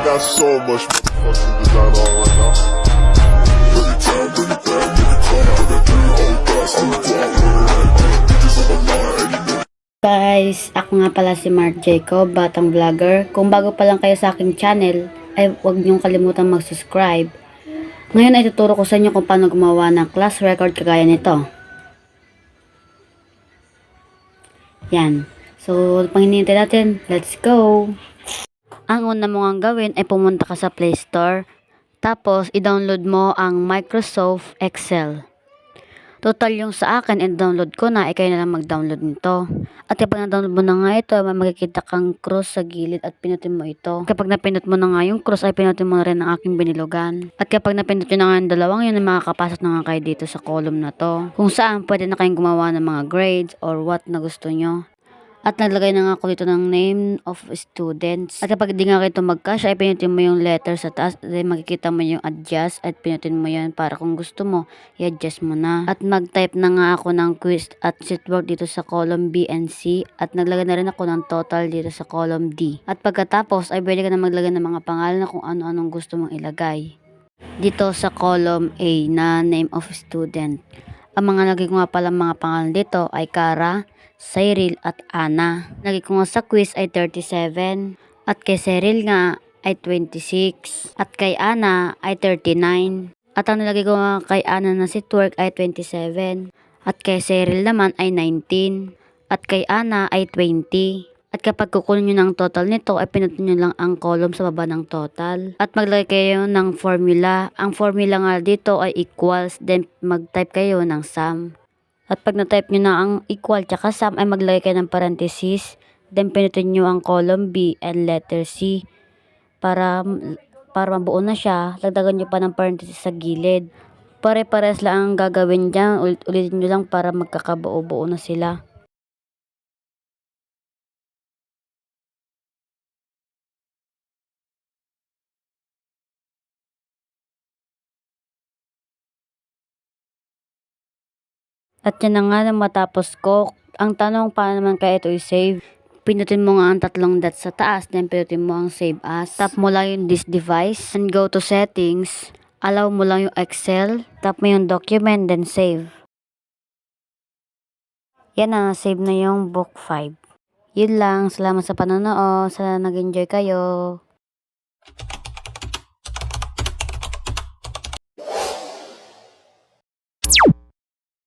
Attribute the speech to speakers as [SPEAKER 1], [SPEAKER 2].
[SPEAKER 1] got so much fucking design on right now. Bring it down, bring it down, make it come. I got 3 old guys, I'm the block with it. Bitches on my line, and you know.
[SPEAKER 2] Guys, ako nga pala si Mark Jacob, batang vlogger. Kung bago pa lang kayo sa aking channel, ay huwag niyong kalimutan mag-subscribe. Ngayon ay tuturo ko sa inyo kung paano gumawa ng class record kagaya nito. Yan. So, panghinihintay natin, let's go! Ang una mo nga gawin ay pumunta ka sa Play Store. Tapos, i-download mo ang Microsoft Excel. Total yung sa akin, i-download ko na, kayo na lang mag-download nito. At kapag na-download mo na nga ito, may makikita kang cross sa gilid at pinutin mo ito. Kapag napindot mo na nga yung cross, ay pinutin mo na rin ang aking binilugan. At kapag napindot nyo na nga yung dalawang yun, ay makakapasok na nga kayo dito sa column na to. Kung saan, pwede na kayong gumawa ng mga grades or what na gusto nyo. At naglagay na nga ako dito ng name of students. At kapag di nga kayo magkasya, ay pinutin mo yung letter sa taas. At makikita mo yung adjust at pinutin mo yan para kung gusto mo, i-adjust mo na. At mag-type na nga ako ng quiz at sheetwork dito sa column B and C. At naglagay na rin ako ng total dito sa column D. At pagkatapos, ay pwede ka na maglagay ng mga pangalan na kung ano-anong gusto mong ilagay. Dito sa column A na name of student. Ang mga lagay ko nga pala mga pangalan dito ay Cara, Cyril at Ana. Lagi ko nga sa quiz ay 37. At kay Cyril nga ay 26. At kay Ana ay 39. At ang nilagay ko nga kay Ana na sheetwork ay 27. At kay Cyril naman ay 19. At kay Ana ay 20. At kapag kukunin nyo ng total nito, ay pinutin nyo lang ang column sa baba ng total. At maglagay kayo ng formula. Ang formula nga dito ay equals. Then mag-type kayo ng sum. At pag na-type nyo na ang equal tsaka sum, ay maglagay kayo ng parenthesis. Then pinutin nyo ang column B and letter C. Para mabuo na siya, lagdagan nyo pa ng parenthesis sa gilid. Pare-pares lang ang gagawin dyan. Ulitin nyo lang para magkakabuo-buo na sila. At yan na nga na matapos ko. Ang tanong, paano naman kaya ito i-save? Pinutin mo nga ang tatlong dots sa taas, then pinutin mo ang save as. Tap mo lang yung this device, and go to settings. Allow mo lang yung Excel. Tap mo yung document, then save. Yan na, save na yung book 5. Yun lang, salamat sa panonood. Sana nag-enjoy kayo.